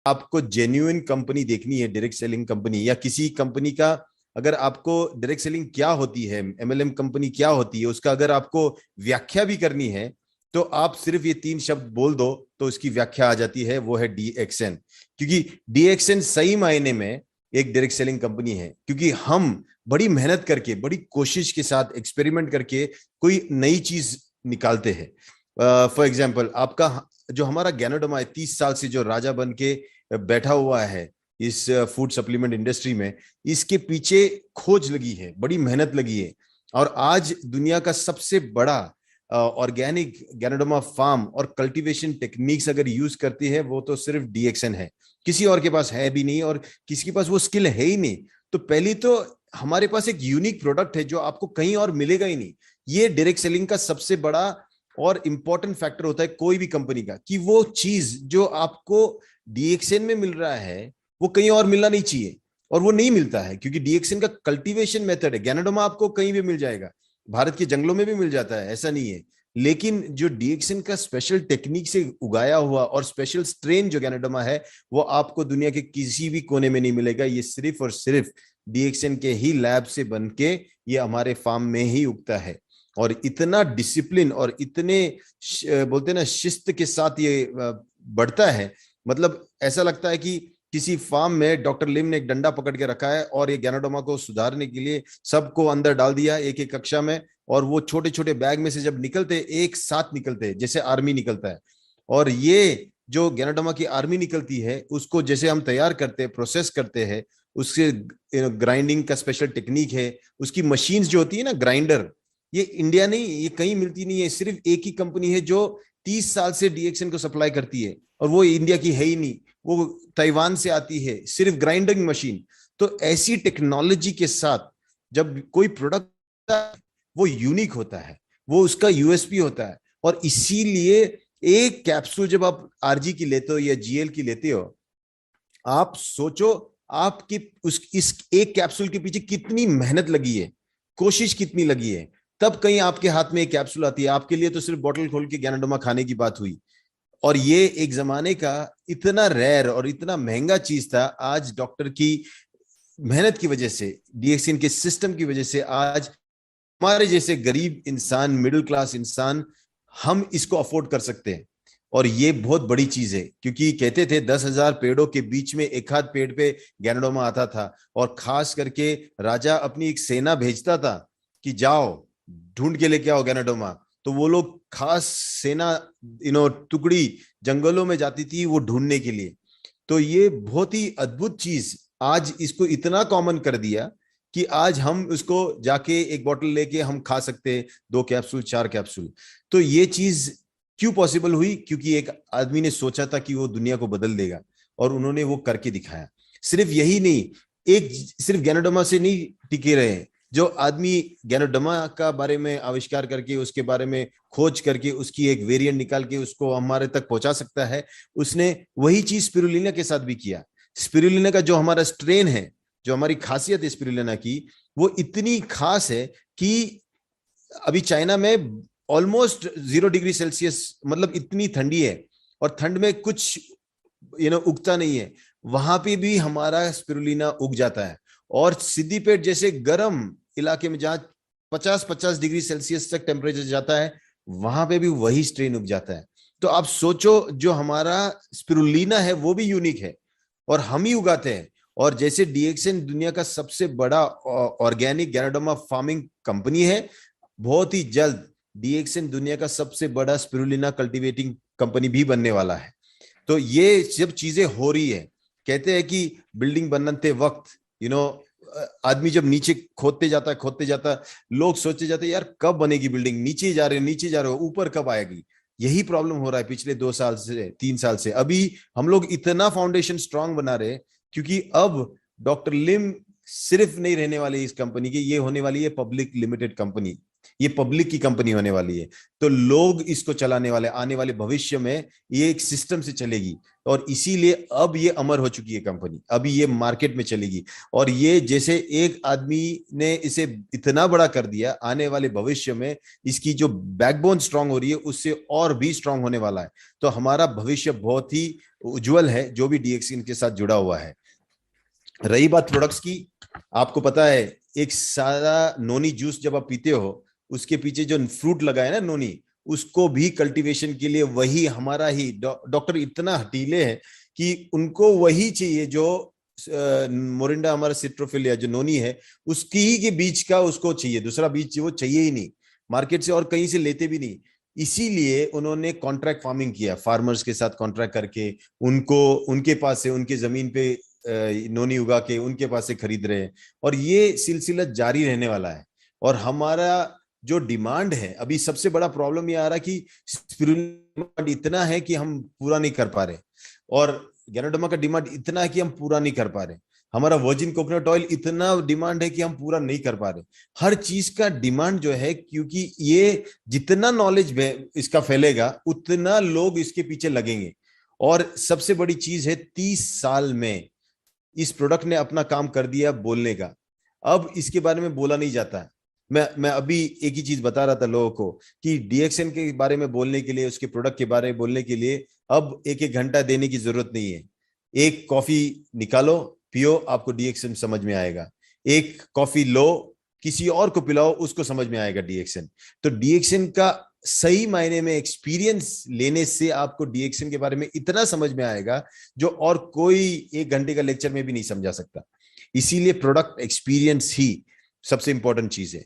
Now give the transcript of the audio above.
आपको genuine company देखनी है, डायरेक्ट सेलिंग कंपनी, या किसी कंपनी का अगर आपको डायरेक्ट सेलिंग क्या होती है, एमएलएम कंपनी क्या होती है, उसका अगर आपको व्याख्या भी करनी है, तो आप सिर्फ ये 3 शब्द बोल दो तो उसकी व्याख्या आ जाती है, वो है डीएक्सएन। क्योंकि डीएक्सएन सही मायने में एक डायरेक्ट सेलिंग कंपनी है, क्योंकि हम बड़ी मेहनत करके, बड़ी कोशिश के साथ एक्सपेरिमेंट करके कोई नई चीज निकालते हैं। फॉर एग्जाम्पल, आपका जो हमारा ज्ञानोडमा है, 30 साल से जो राजा बन के बैठा हुआ है इस फूड सप्लीमेंट इंडस्ट्री में, इसके पीछे खोज लगी है, बड़ी मेहनत लगी है, और आज दुनिया का सबसे बड़ा ऑर्गेनिक ज्ञानोडमा फार्म और कल्टीवेशन टेक्निक्स अगर यूज करती है, वो तो सिर्फ डीएक्सएन है। किसी और के पास है भी नहीं, और किसी के पास वो स्किल है ही नहीं। तो पहली तो हमारे पास एक यूनिक प्रोडक्ट है जो आपको कहीं और मिलेगा ही नहीं। ये डायरेक्ट सेलिंग का सबसे बड़ा और इंपॉर्टेंट फैक्टर होता है कोई भी कंपनी का, कि वो चीज जो आपको डीएक्सएन में मिल रहा है वो कहीं और मिलना नहीं चाहिए, और वो नहीं मिलता है, क्योंकि डीएक्सएन का कल्टीवेशन मेथड है। ज्ञानोडमा आपको कहीं भी मिल जाएगा, भारत के जंगलों में भी मिल जाता है, ऐसा नहीं है। लेकिन जो डीएक्सएन का स्पेशल टेक्निक से उगाया हुआ और स्पेशल स्ट्रेन जो ज्ञानोडमा है, वो आपको दुनिया के किसी भी कोने में नहीं मिलेगा। ये सिर्फ और सिर्फ डीएक्सएन के ही लैब से बन के ये हमारे फार्म में ही उगता है। और इतना डिसिप्लिन और इतने बोलते हैं ना शिस्त के साथ ये बढ़ता है, मतलब ऐसा लगता है कि किसी फार्म में डॉक्टर लिम ने एक डंडा पकड़ के रखा है और ये ज्ञानोडमा को सुधारने के लिए सबको अंदर डाल दिया एक एक कक्षा में, और वो छोटे छोटे बैग में से जब निकलते एक साथ निकलते जैसे आर्मी निकलता है। और ये जो ज्ञानोडमा की आर्मी निकलती है, उसको जैसे हम तैयार करते हैं, प्रोसेस करते हैं, उसके ग्राइंडिंग का स्पेशल टेक्निक है, उसकी मशीन्स जो होती है ना ग्राइंडर, ये इंडिया नहीं, ये कहीं मिलती नहीं है। सिर्फ एक ही कंपनी है जो 30 साल से डीएक्सएन को सप्लाई करती है, और वो इंडिया की है ही नहीं, वो ताइवान से आती है, सिर्फ ग्राइंडिंग मशीन। तो ऐसी टेक्नोलॉजी के साथ जब कोई प्रोडक्ट, वो यूनिक होता है, वो उसका यूएसपी होता है। और इसीलिए एक कैप्सूल जब आप आरजी की लेते हो या जीएल की लेते हो, आप सोचो आपकी इस एक कैप्सूल के पीछे कितनी मेहनत लगी है, कोशिश कितनी लगी है, तब कहीं आपके हाथ में एक कैप्सूल आती है। आपके लिए तो सिर्फ बोतल खोल के ज्ञानोडमा खाने की बात हुई, और ये एक जमाने का इतना रेयर और इतना महंगा चीज था। आज डॉक्टर की मेहनत की वजह से, डीएक्सएन के सिस्टम की वजह से, आज हमारे जैसे गरीब इंसान, मिडिल क्लास इंसान, हम इसको अफोर्ड कर सकते हैं। और ये बहुत बड़ी चीज है, क्योंकि कहते थे 10,000 पेड़ों के बीच में एक आध पेड़ पे ज्ञानोडमा आता था, और खास करके राजा अपनी एक सेना भेजता था कि जाओ ढूंढ के लेके आओ ज्ञानोडमा। तो वो लोग खास सेना टुकड़ी जंगलों में जाती थी वो ढूंढने के लिए। तो ये बहुत ही अद्भुत चीज आज इसको इतना कॉमन कर दिया कि आज हम उसको जाके एक बोतल लेके हम खा सकते हैं, 2 कैप्सूल 4 कैप्सूल। तो ये चीज क्यों पॉसिबल हुई? क्योंकि एक आदमी ने सोचा था कि वो दुनिया को बदल देगा, और उन्होंने वो करके दिखाया। सिर्फ यही नहीं, एक सिर्फ ज्ञानोडमा से नहीं टिके रहे। जो आदमी ज्ञानोडमा का बारे में आविष्कार करके, उसके बारे में खोज करके, उसकी एक वेरिएंट निकाल के उसको हमारे तक पहुंचा सकता है, उसने वही चीज स्पिरुलिना के साथ भी किया। स्पिरुलिना का जो हमारा स्ट्रेन है, जो हमारी खासियत है स्पिरुलिना की, वो इतनी खास है कि अभी चाइना में ऑलमोस्ट 0 डिग्री सेल्सियस, मतलब इतनी ठंडी है, और ठंड में कुछ उगता नहीं है, वहां पे भी हमारा स्पिरुलिना उग जाता है। और सिद्दीपेट जैसे गर्म इलाके में जहां 50-50 डिग्री सेल्सियस तक टेम्परेचर जाता है, वहां पे भी वही स्ट्रेन उग जाता है। तो आप सोचो, जो हमारा स्पिरुलिना है वो भी यूनिक है, और हम ही उगाते हैं। और जैसे डीएक्सएन दुनिया का सबसे बड़ा ऑर्गेनिक ज्ञानोडमा फार्मिंग कंपनी है, बहुत ही जल्द डीएक्सएन दुनिया का सबसे बड़ा स्पिरुलिना कल्टीवेटिंग कंपनी भी बनने वाला है। तो ये सब चीजें हो रही है। कहते हैं कि बिल्डिंग बनते वक्त आदमी जब नीचे खोदते जाता लोग सोचे जाते यार कब बनेगी बिल्डिंग, नीचे जा रहे हो नीचे जा रहे हो, ऊपर कब आएगी। यही प्रॉब्लम हो रहा है पिछले 2 साल से 3 साल से। अभी हम लोग इतना फाउंडेशन स्ट्रांग बना रहे, क्योंकि अब डॉक्टर लिम सिर्फ नहीं रहने वाली इस कंपनी की, ये होने वाली है पब्लिक लिमिटेड कंपनी, ये पब्लिक की कंपनी होने वाली है। तो लोग इसको चलाने वाले, आने वाले भविष्य में ये एक सिस्टम से चलेगी, और इसीलिए अब ये अमर हो चुकी है कंपनी, अभी ये मार्केट में चलेगी। और ये जैसे एक आदमी ने इसे इतना बड़ा कर दिया, आने वाले भविष्य में इसकी जो बैकबोन स्ट्रांग हो रही है उससे और भी स्ट्रांग होने वाला है। तो हमारा भविष्य बहुत ही उज्जवल है जो भी डीएक्सिन के साथ जुड़ा हुआ है। रही बात प्रोडक्ट्स की, आपको पता है एक सारा नोनी जूस जब आप पीते हो उसके पीछे जो फ्रूट लगा है ना नोनी, उसको भी कल्टीवेशन के लिए वही हमारा ही डॉक्टर इतना हटीले हैं कि उनको वही चाहिए जो मोरिंडा हमारा सिट्रोफिलिया जो नोनी है उसकी ही के बीज का उसको चाहिए, दूसरा बीज वो चाहिए ही नहीं मार्केट से और कहीं से लेते भी नहीं। इसीलिए उन्होंने कॉन्ट्रैक्ट फार्मिंग किया, फार्मर्स के साथ कॉन्ट्रैक्ट करके उनको उनके पास से उनके जमीन पे नोनी उगा के उनके पास से खरीद रहे हैं और ये सिलसिला जारी रहने वाला है। और हमारा जो डिमांड है, अभी सबसे बड़ा प्रॉब्लम ये आ रहा कि स्पिरुलिना इतना है कि हम पूरा नहीं कर पा रहे और गैनोडर्मा का डिमांड इतना है कि हम पूरा नहीं कर पा रहे, हमारा वर्जिन कोकोनट ऑयल इतना डिमांड है कि हम पूरा नहीं कर पा रहे। हर चीज का डिमांड जो है, क्योंकि ये जितना नॉलेज इसका फैलेगा उतना लोग इसके पीछे लगेंगे। और सबसे बड़ी चीज है 30 साल में इस प्रोडक्ट ने अपना काम कर दिया बोलने का, अब इसके बारे में बोला नहीं जाता है। मैं अभी एक ही चीज बता रहा था लोगों को कि डीएक्सएन के बारे में बोलने के लिए, उसके प्रोडक्ट के बारे में बोलने के लिए अब एक एक घंटा देने की जरूरत नहीं है। एक कॉफी निकालो, पियो, आपको डीएक्सएन समझ में आएगा। एक कॉफी लो, किसी और को पिलाओ, उसको समझ में आएगा डीएक्सएन। तो डीएक्सएन का सही मायने में एक्सपीरियंस लेने से आपको डीएक्सएन के बारे में इतना समझ में आएगा जो और कोई 1 घंटे का लेक्चर में भी नहीं समझा सकता। इसीलिए प्रोडक्ट एक्सपीरियंस ही सबसे इंपॉर्टेंट चीज है।